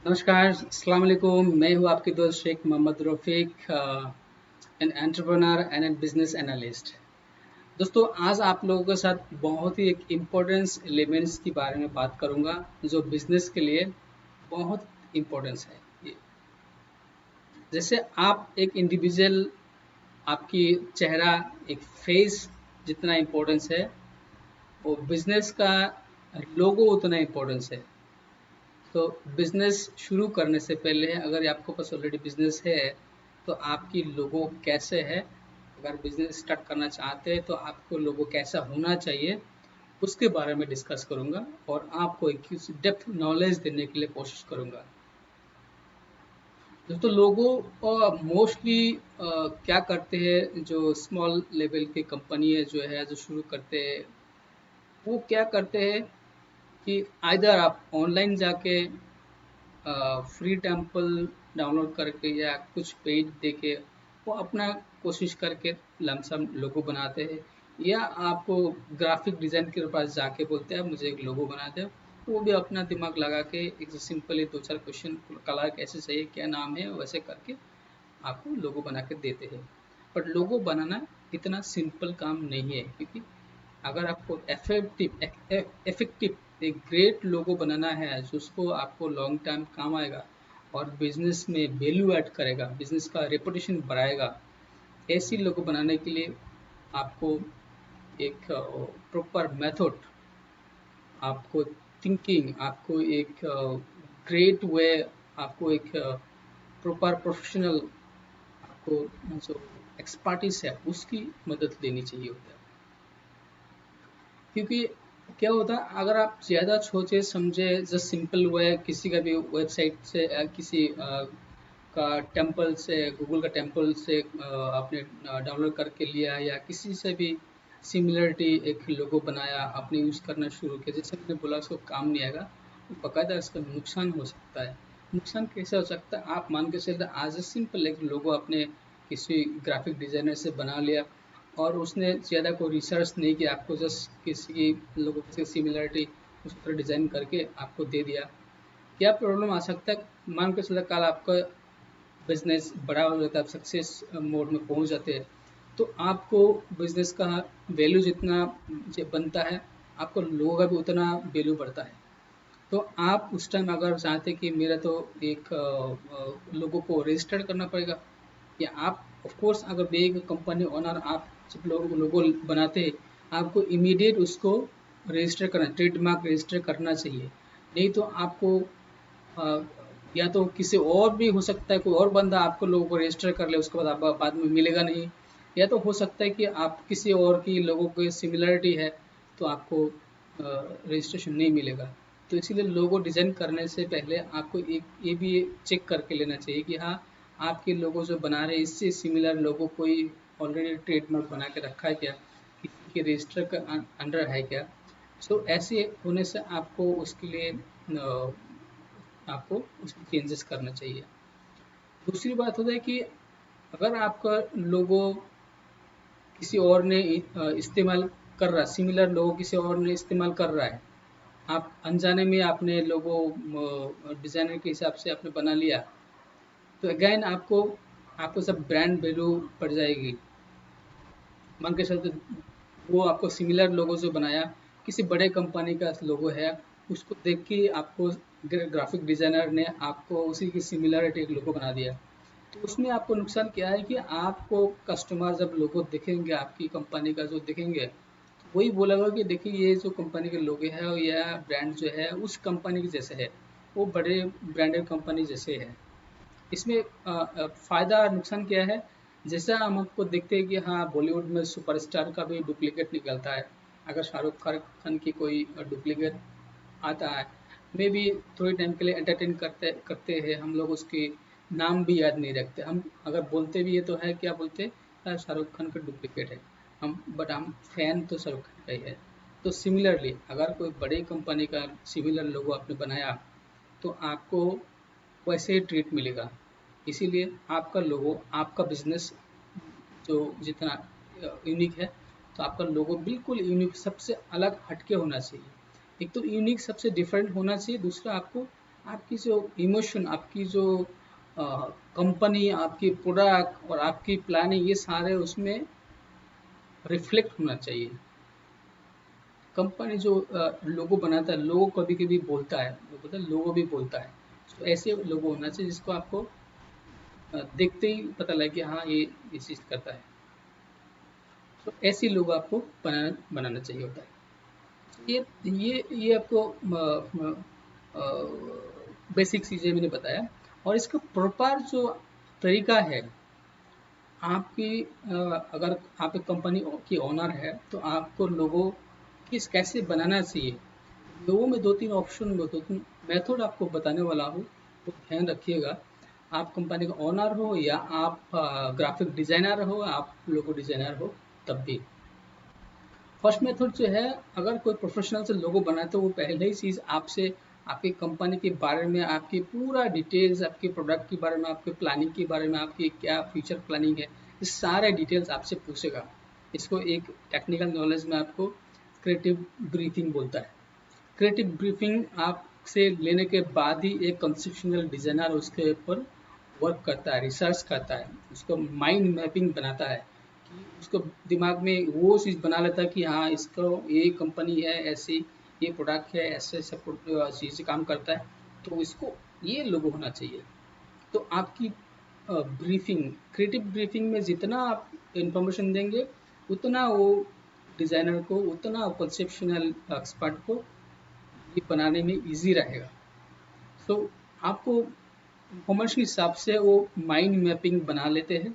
नमस्कार, अस्सलाम वालेकुम। मैं हूँ आपके दोस्त Sheikh Mohammad Rafiq, an entrepreneur and an business analyst. दोस्तों, आज आप लोगों के साथ बहुत ही एक इम्पोर्टेंस एलिमेंट्स के बारे में बात करूँगा, जो बिजनेस के लिए बहुत इम्पोर्टेंस है। जैसे आप एक इंडिविजुअल, आपकी चेहरा, एक फेस जितना इम्पोर्टेंस है, वो बिजनेस का लोगो उतना इम्पोर्टेंस है। तो बिजनेस शुरू करने से पहले अगर आपके पास ऑलरेडी बिजनेस है तो आपकी लोगो कैसे है, अगर बिजनेस स्टार्ट करना चाहते हैं तो आपको लोगो कैसा होना चाहिए, उसके बारे में डिस्कस करूंगा और आपको एक डेप्थ नॉलेज देने के लिए कोशिश करूंगा। दोस्तों, लोगो मोस्टली क्या करते हैं, जो स्मॉल लेवल की कंपनी है जो शुरू करते हैं, वो क्या करते हैं कि आइदर आप ऑनलाइन जाके फ्री टेम्पल डाउनलोड करके या कुछ पेज देके वो अपना कोशिश करके लमसम लोगो बनाते हैं, या आपको ग्राफिक डिज़ाइन के पास जाके बोलते हैं मुझे एक लोगो बना दो। वो भी अपना दिमाग लगा के एक सिंपली दो चार क्वेश्चन, कलर कैसे चाहिए, क्या नाम है, वैसे करके आपको लोगो बना के देते हैं। बट लोगो बनाना इतना सिंपल काम नहीं है, क्योंकि अगर आपको इफेक्टिव एक ग्रेट लोगो बनाना है जिसको आपको लॉन्ग टाइम काम आएगा और बिजनेस में वैल्यू ऐड करेगा, बिजनेस का रेपुटेशन बढ़ाएगा, ऐसी लोगो बनाने के लिए आपको एक प्रॉपर मेथड, आपको थिंकिंग, आपको एक ग्रेट वे, आपको एक प्रॉपर प्रोफेशनल, आपको जो एक्सपर्टीज है उसकी मदद लेनी चाहिए होता है। क्योंकि क्या होता है, अगर आप ज़्यादा सोचे समझे जस्ट सिंपल वे किसी का भी वेबसाइट से किसी का टेम्पल से, गूगल का टेम्पल से आपने डाउनलोड करके लिया या किसी से भी सिमिलरिटी एक लोगो बनाया, आपने यूज़ करना शुरू किया, जैसे मैंने बोला उसको काम नहीं आएगा, तो बाकायदा इसका नुकसान हो सकता है। नुकसान कैसे हो सकता है, आप मान के चलते आज सिंपल एक लोगो आपने किसी ग्राफिक डिज़ाइनर से बना लिया और उसने ज़्यादा कोई रिसर्च नहीं किया, आपको जस्ट किसी लोगों से सिमिलरिटी उस पर डिज़ाइन करके आपको दे दिया। क्या प्रॉब्लम आ सकता है, मान के चलो कल आपका बिजनेस बड़ा हो जाता है, आप सक्सेस मोड में पहुंच जाते हैं, तो आपको बिजनेस का वैल्यू जितना बनता है, आपको लोगों का भी उतना वैल्यू बढ़ता है। तो आप उस टाइम अगर चाहते कि मेरा तो एक लोगों को रजिस्टर करना पड़ेगा, या आप ऑफ कोर्स अगर बेग कंपनी ओनर, आप जब लोगो बनाते हैं, आपको इमीडिएट उसको रजिस्टर करना, ट्रेडमार्क रजिस्टर करना चाहिए। नहीं तो आपको अ, या तो किसी और भी हो सकता है, कोई और बंदा आपको लोगों को रजिस्टर कर ले, उसके बाद आप बाद में मिलेगा नहीं। या तो हो सकता है कि आप किसी और की लोगों की सिमिलरिटी है तो आपको रजिस्ट्रेशन नहीं मिलेगा। तो इसीलिए लोगो डिज़ाइन करने से पहले आपको एक ये भी चेक करके लेना चाहिए कि हाँ, आपके लोगो जो बना रहे हैं इससे सिमिलर लोगो कोई ऑलरेडी ट्रेडमार्क बना के रखा है क्या, किसी के रजिस्टर का अंडर है क्या। सो ऐसे होने से आपको उसके लिए आपको उसमें चेंजेस करना चाहिए। दूसरी बात होता है कि अगर आपका लोगो किसी और ने इस्तेमाल कर रहा है, सिमिलर लोगो किसी और ने इस्तेमाल कर रहा है, आप अनजाने में आपने लोगो डिज़ाइनर के हिसाब से आपने बना लिया, तो अगेन आपको आपको सब ब्रांड वैल्यू पड़ जाएगी। मान के चलते वो आपको सिमिलर लोगो जो बनाया, किसी बड़े कंपनी का लोगो है, उसको देख के आपको ग्राफिक डिज़ाइनर ने आपको उसी की सिमिलरिटी एक लोगो बना दिया। तो उसमें आपको नुकसान क्या है कि आपको कस्टमर जब लोगो देखेंगे, आपकी कंपनी का जो देखेंगे, तो वही बोलेगा कि देखिए ये जो कंपनी के लोगो है और यह ब्रांड जो है उस कंपनी के जैसे है, वो बड़े ब्रांडेड कंपनी जैसे है। इसमें फ़ायदा और नुकसान क्या है, जैसा हम आपको देखते हैं कि हाँ, बॉलीवुड में सुपरस्टार का भी डुप्लीकेट निकलता है। अगर शाहरुख खान की कोई डुप्लीकेट आता है, मे बी थोड़े टाइम के लिए एंटरटेन करते करते हैं, हम लोग उसकी नाम भी याद नहीं रखते, हम अगर बोलते भी है तो है क्या बोलते हैं, शाहरुख खान का डुप्लीकेट है हम, बट हम फैन तो शाहरुख खान का ही है। तो सिमिलरली अगर कोई बड़ी कंपनी का सिमिलर लोगो आपने बनाया, तो आपको वैसे ही ट्रीट मिलेगा। इसीलिए आपका लोगो, आपका बिजनेस जो जितना यूनिक है, तो आपका लोगो बिल्कुल यूनिक, सबसे अलग हटके होना चाहिए। एक तो यूनिक सबसे डिफरेंट होना चाहिए, दूसरा आपको आपकी जो इमोशन, आपकी जो कंपनी, आपकी प्रोडक्ट और आपकी प्लानिंग, ये सारे उसमें रिफ्लेक्ट होना चाहिए। कंपनी जो लोगो बनाता है, लोगो कभी कभी बोलता है, वो बोलता है लोगो भी बोलता है, तो ऐसे लोगो होना चाहिए जिसको आपको देखते ही पता लगे कि हाँ ये चीज़ करता है। तो ऐसी लोगो आपको बनाना चाहिए होता है। ये आपको बेसिक चीज़ें मैंने बताया। और इसका प्रॉपर जो तरीका है, आपकी अगर आप एक कंपनी की ओनर है तो आपको लोगो किस कैसे बनाना चाहिए, लोगों में 2-3 ऑप्शन, 2-3 मेथड आपको बताने वाला हूँ, तो ध्यान रखिएगा। आप कंपनी का ओनर हो या आप ग्राफिक डिजाइनर हो, आप लोगो डिजाइनर हो, तब भी फर्स्ट मेथड जो है, अगर कोई प्रोफेशनल से लोगो बनाए तो वो पहले ही चीज़ आपसे आपकी कंपनी के बारे में, आपकी पूरा डिटेल्स, आपके प्रोडक्ट के बारे में, आपके प्लानिंग के बारे में, आपकी क्या फ्यूचर प्लानिंग है, ये सारे डिटेल्स आपसे पूछेगा। इसको एक टेक्निकल नॉलेज में आपको क्रिएटिव ब्रीफिंग बोलता है। क्रिएटिव ब्रीफिंग आपसे लेने के बाद ही एक कंसेप्शनल डिजाइनर उसके ऊपर वर्क करता है, रिसर्च करता है, उसको माइंड मैपिंग बनाता है, कि उसको दिमाग में वो चीज़ बना लेता है कि हाँ इसको ये कंपनी है ऐसी, ये प्रोडक्ट है ऐसे ऐसे चीज़ से काम करता है, तो इसको ये लोगो होना चाहिए। तो आपकी ब्रीफिंग, क्रिएटिव ब्रीफिंग में जितना आप इंफॉर्मेशन देंगे, उतना वो डिज़ाइनर को, उतना कंसेप्शनल एक्सपर्ट को ये बनाने में इजी रहेगा। सो आपको इंफॉर्मेशन के हिसाब से वो माइंड मैपिंग बना लेते हैं,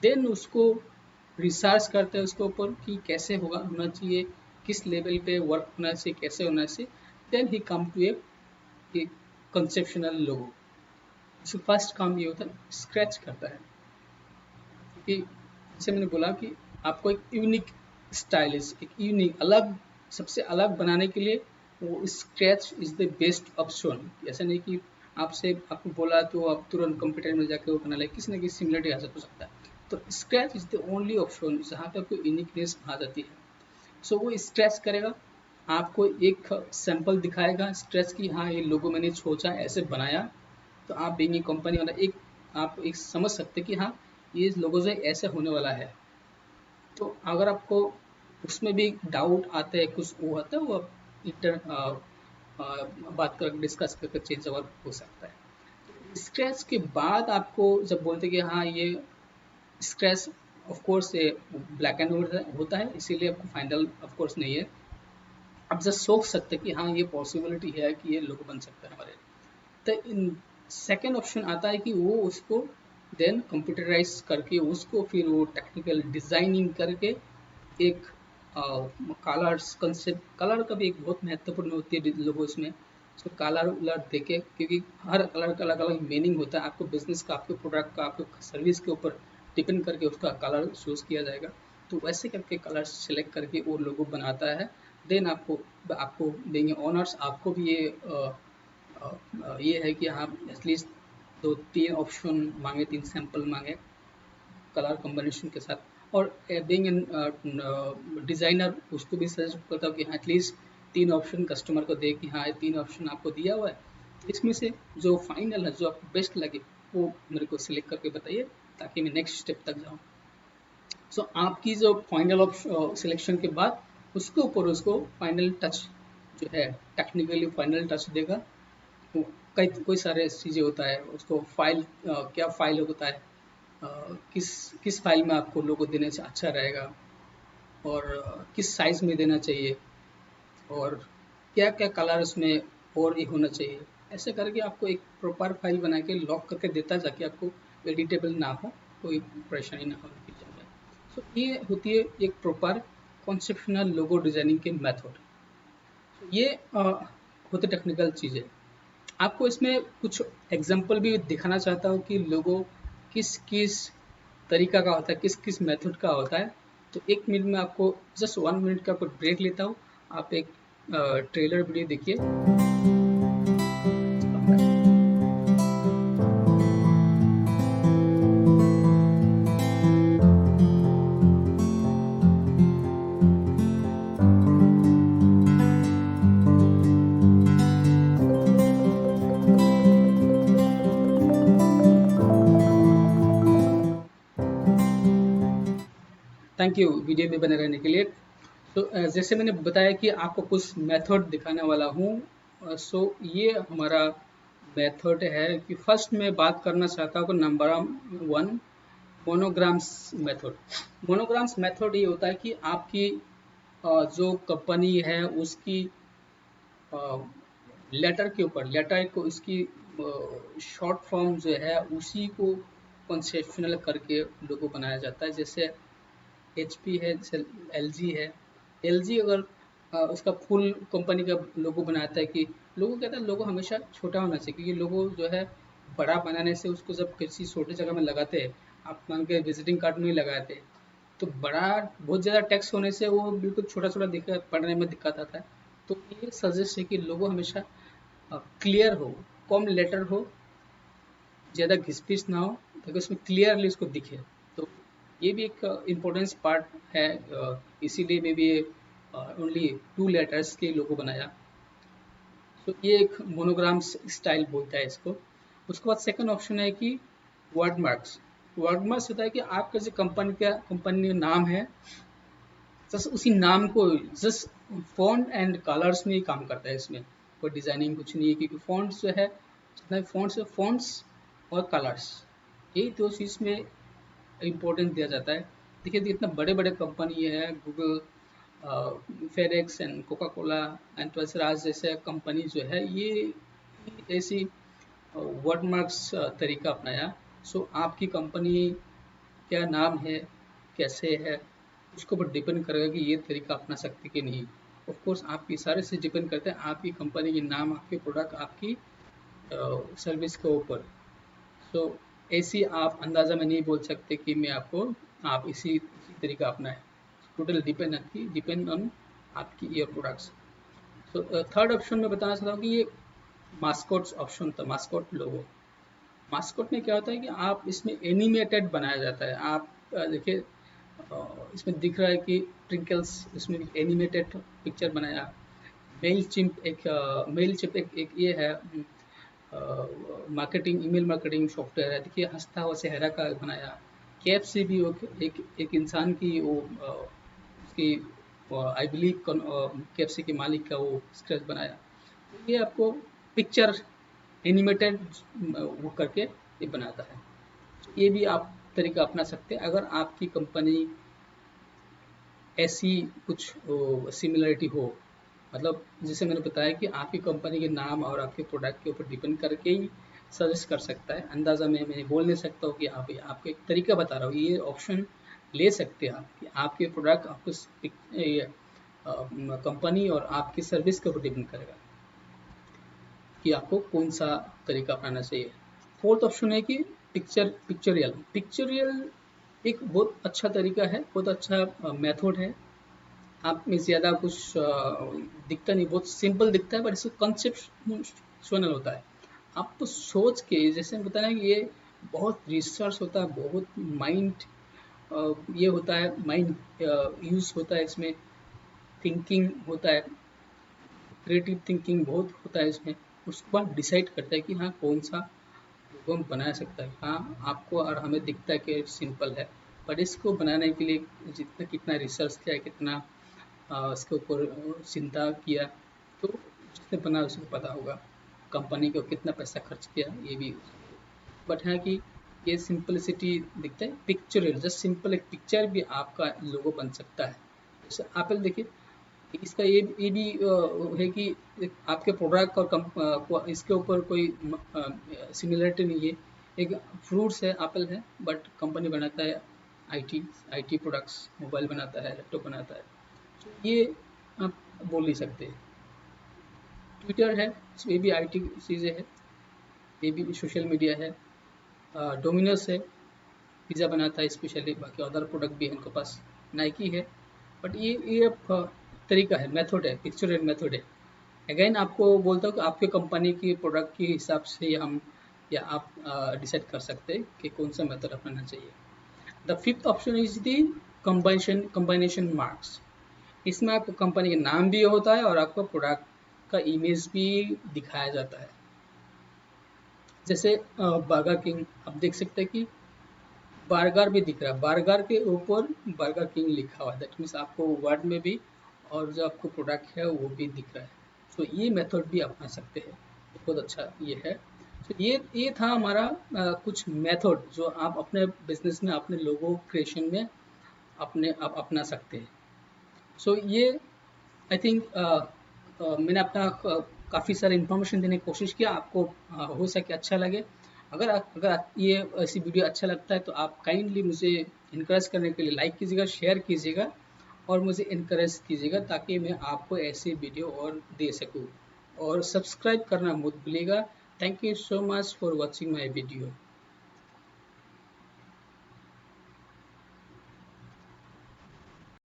देन उसको रिसर्च करते हैं उसके ऊपर कि कैसे होना चाहिए, किस लेवल पे वर्क होना चाहिए, कैसे होना चाहिए, then he come to a conceptional logo. इसका फर्स्ट काम ये होता है, स्क्रैच करता है, क्योंकि जैसे मैंने बोला कि आपको एक यूनिक स्टाइलिश, एक यूनिक अलग, सबसे अलग बनाने के लिए वो scratch is the best option. ऐसा नहीं कि आपसे आपको बोला तो आप तुरंत कंप्यूटर में जाके वो बना ले, किसी न किसी सिमिलरिटी हासिल हो सकता है। तो scratch is the only option जहाँ पे आपको यूनिकनेस आ जाती है। सो वो स्क्रैच करेगा, आपको एक सैंपल दिखाएगा स्क्रैच की, हाँ ये लोगो मैंने सोचा ऐसे बनाया, तो आप बीइंग ए कंपनी वाला एक आप एक समझ सकते कि हाँ ये लोगो से ऐसे होने वाला है। तो अगर आपको उसमें भी डाउट आते हैं, कुछ वो आता है, वो आप बात कर डिस्कस करके चेंज ओवर हो सकता है। स्क्रैच के बाद आपको जब बोलते हैं कि हाँ ये स्क्रैच, ऑफ कोर्स ये ब्लैक एंड व्हाइट होता है, इसीलिए आपको फाइनल ऑफ कोर्स नहीं है। आप जस्ट सोच सकते कि हाँ ये पॉसिबिलिटी है कि ये लोगो बन सकता है हमारे। तो इन सेकेंड ऑप्शन आता है कि वो उसको देन कंप्यूटराइज करके, उसको फिर वो टेक्निकल डिजाइनिंग करके एक कलर्स कंसेप्ट, कलर का भी एक बहुत महत्वपूर्ण होती है लोगों इसमें, उसको कलर उलर देके, क्योंकि हर कलर का अलग अलग मीनिंग होता है, आपको बिजनेस का, आपके प्रोडक्ट का, आपके सर्विस के ऊपर डिपेंड करके उसका कलर चूज किया जाएगा। तो वैसे करके कलर सेलेक्ट करके वो लोगो बनाता है। देन आपको आपको देंगे ऑनर्स, आपको भी ये है कि हाँ एटलीस्ट 2-3 ऑप्शन मांगे, 3 सैंपल मांगे कलर कॉम्बिनेशन के साथ। और बीइंग एन डिज़ाइनर उसको भी सजेस्ट करता हूँ कि हाँ एटलीस्ट 3 ऑप्शन कस्टमर को दे कि हाँ ये 3 ऑप्शन आपको दिया हुआ है, इसमें से जो फाइनल है, जो आपको बेस्ट लगे, वो मेरे को सिलेक्ट करके बताइए ताकि मैं नेक्स्ट स्टेप तक जाऊँ। सो आपकी जो फाइनल सिलेक्शन के बाद उसके ऊपर उसको फाइनल टच जो है, टेक्निकली फाइनल टच देगा। तो कई कोई सारे चीज़ें होता है, उसको फाइल क्या फाइल होता है, किस किस फाइल में आपको लोगो देने से अच्छा रहेगा, और किस साइज़ में देना चाहिए, और क्या क्या कलर उसमें और ये होना चाहिए, ऐसे करके आपको एक प्रॉपर फाइल बना के लॉक करके देता है, ताकि आपको एडिटेबल ना हो, कोई परेशानी ना हो फ्यूचर में। सो ये होती है एक प्रॉपर कॉन्सेप्शनल लोगो डिजाइनिंग के मेथड। ये होते टेक्निकल चीज़ें। आपको इसमें कुछ एग्जांपल भी दिखाना चाहता हूँ कि लोगो किस किस तरीका का होता है, किस किस मेथड का होता है। तो 1 मिनट में आपको जस्ट 1 मिनट का ब्रेक लेता हूँ, आप एक ट्रेलर वीडियो देखिए। थैंक यू वीडियो में बने रहने के लिए। तो जैसे मैंने बताया कि आपको कुछ मेथड दिखाने वाला हूँ। सो ये हमारा मेथड है कि फर्स्ट मैं बात करना चाहता हूँ नंबर 1, मोनोग्राम्स मेथड। मोनोग्राम्स मेथड ये होता है कि आपकी जो कंपनी है उसकी लेटर के ऊपर, लेटर को इसकी शॉर्ट फॉर्म जो है उसी को कंसेप्शनल करके लोगो बनाया जाता है। जैसे HP है, जैसे LG है। LG अगर उसका फुल कंपनी का लोगो बनाता है कि लोगो कहता है लोगो हमेशा छोटा होना चाहिए, क्योंकि लोगो जो है बड़ा बनाने से उसको जब किसी छोटी जगह में लगाते हैं, आप मान के विजिटिंग कार्ड में ही लगाते, तो बड़ा बहुत ज़्यादा टेक्स्ट होने से वो बिल्कुल छोटा छोटा दिक्कत पढ़ने में दिक्कत आता है। तो ये सजेस्ट है कि लोगो हमेशा क्लियर हो, कम लेटर हो, ज़्यादा घिस-पिस ना हो, ताकि उसमें क्लियरली उसको दिखे। तो ये भी एक इम्पोर्टेंस पार्ट है, इसीलिए मैं भी ओनली 2 लेटर्स के लोगो बनाया। तो ये एक मोनोग्राम्स स्टाइल बोलता है इसको। उसके बाद सेकंड ऑप्शन है कि वर्ड मार्क्स। वर्ड मार्क्स होता है कि आपका जो कंपनी का नाम है, जस्ट उसी नाम को जस्ट फॉन्ट एंड कलर्स में ही काम करता है। इसमें कोई डिजाइनिंग कुछ नहीं है, क्योंकि फॉन्ट्स जो है जितना फॉन्ट्स है, फॉन्ट्स और कलर्स, ये दो चीज़ में इम्पोर्टेंस दिया जाता है। देखिए इतना बड़े बड़े कंपनी है, Google, FedEx and Coca Cola and ट्वेल्सराज जैसे कंपनी जो है, ये ऐसी वर्ड मार्क्स तरीका अपनाया। सो आपकी कंपनी क्या नाम है, कैसे है, उसके ऊपर डिपेंड करेगा कि ये तरीका अपना सकते कि नहीं। ऑफ कोर्स आपकी सारे से डिपेंड करते हैं आपकी कंपनी के नाम, आपके प्रोडक्ट, आपकी सर्विस के ऊपर। सो ऐसी आप अंदाज़ा में नहीं बोल सकते कि मैं आपको आप इसी तरीका अपनाएं। टोटल डिपेंड ऑन आपकी year products. So third option में बताना चाहता हूँ कि ये मास्कॉट्स ऑप्शन था, मास्कॉट लोगो। मास्कॉट में क्या होता है कि आप इसमें एनिमेटेड बनाया जाता है। आप देखिए इसमें दिख रहा है कि ट्रिंकल्स, इसमें एनिमेटेड पिक्चर बनाया। मेल चिप एक ये है मार्केटिंग, ईमेल मार्केटिंग सॉफ्टवेयर है। देखिए हंसता हुआ चेहरा का बनाया। कैप से भी एक इंसान की वो उसकी आई बिलीव कैप्सी के मालिक का वो स्केच बनाया। तो ये आपको पिक्चर एनिमेटेड वो करके ये बनाता है। ये भी आप तरीका अपना सकते हैं अगर आपकी कंपनी ऐसी कुछ सिमिलरिटी हो। मतलब जैसे मैंने बताया कि आपकी कंपनी के नाम और आपके प्रोडक्ट के ऊपर डिपेंड करके ही सजेस्ट कर सकता है। अंदाज़ा में मैं बोल नहीं सकता हूँ कि आप आपको एक तरीका बता रहा हूँ, ये ऑप्शन ले सकते हैं आप कि आपके प्रोडक्ट, आपको कंपनी और आपकी सर्विस के ऊपर डिपेंड करेगा कि आपको कौन सा तरीका अपनाना चाहिए। फोर्थ ऑप्शन है कि पिक्चरियल एक बहुत अच्छा तरीका है, बहुत अच्छा मेथड है। आप में ज़्यादा कुछ दिखता नहीं, बहुत सिंपल दिखता है, बट इसको कंसेप्शनल होता है। आपको सोच के, जैसे हम बताया कि ये बहुत रिसर्च होता है, बहुत माइंड ये होता है, माइंड यूज होता है इसमें, थिंकिंग होता है, क्रिएटिव थिंकिंग बहुत होता है इसमें। उसके बाद डिसाइड करता है कि हाँ कौन सा लोगो हम बना सकता है। हाँ आपको और हमें दिखता है कि सिंपल है, बट इसको बनाने के लिए कितना रिसर्च किया, कितना इसके ऊपर चिंता किया, तो जिसने बना उसको पता होगा कंपनी को कितना पैसा खर्च किया, ये भी। बट है कि ये सिंपलिसिटी दिखता है, पिक्चर जस्ट सिंपल एक पिक्चर भी आपका लोगो बन सकता है। जैसे एप्पल देखिए, इसका ये भी है कि आपके प्रोडक्ट और इसके ऊपर कोई सिमिलरिटी नहीं है। एक फ्रूट्स है, एप्पल है, बट कंपनी बनाता है आईटी प्रोडक्ट्स, मोबाइल बनाता है, लैपटॉप बनाता है। तो ये आप बोल नहीं सकते। ट्विटर है, ये भी आईटी चीज़ें है, ये भी सोशल मीडिया है। डोमिनोस है, पिज़्ज़ा बनाता है स्पेशली, बाकी अदर प्रोडक्ट भी है उनके पास। नाइकी है, बट ये तरीका है, मेथड है, पिक्चर मेथड है। अगेन आपको बोलता हूँ कि आपके कंपनी की प्रोडक्ट के हिसाब से हम या आप डिसाइड कर सकते हैं कि कौन सा मेथड अपनाना चाहिए। The fifth option is the कंबाइनेशन marks. इसमें आपको कंपनी का नाम भी होता है और आपको प्रोडक्ट का इमेज भी दिखाया जाता है। जैसे बर्गर किंग, आप देख सकते हैं कि बर्गर भी दिख रहा है, बर्गर के ऊपर बर्गर किंग लिखा हुआ है, दैट मीन्स आपको वर्ड में भी और जो आपको प्रोडक्ट है वो भी दिख रहा है। तो ये मेथड भी अपना सकते हैं, बहुत अच्छा ये है। तो ये था हमारा कुछ मेथड जो आप अपने बिजनेस में, अपने लोगो क्रिएशन में अपने आप अपना सकते हैं। सो ये आई थिंक मैंने अपना काफ़ी सारे इन्फॉर्मेशन देने की कोशिश किया, आपको हो सके अच्छा लगे। अगर ये ऐसी वीडियो अच्छा लगता है तो आप काइंडली मुझे इनकरेज करने के लिए लाइक कीजिएगा, शेयर कीजिएगा और मुझे इनकरेज कीजिएगा ताकि मैं आपको ऐसी वीडियो और दे सकूँ। और सब्सक्राइब करना मत भूलिएगा। Thank you so much for watching my video.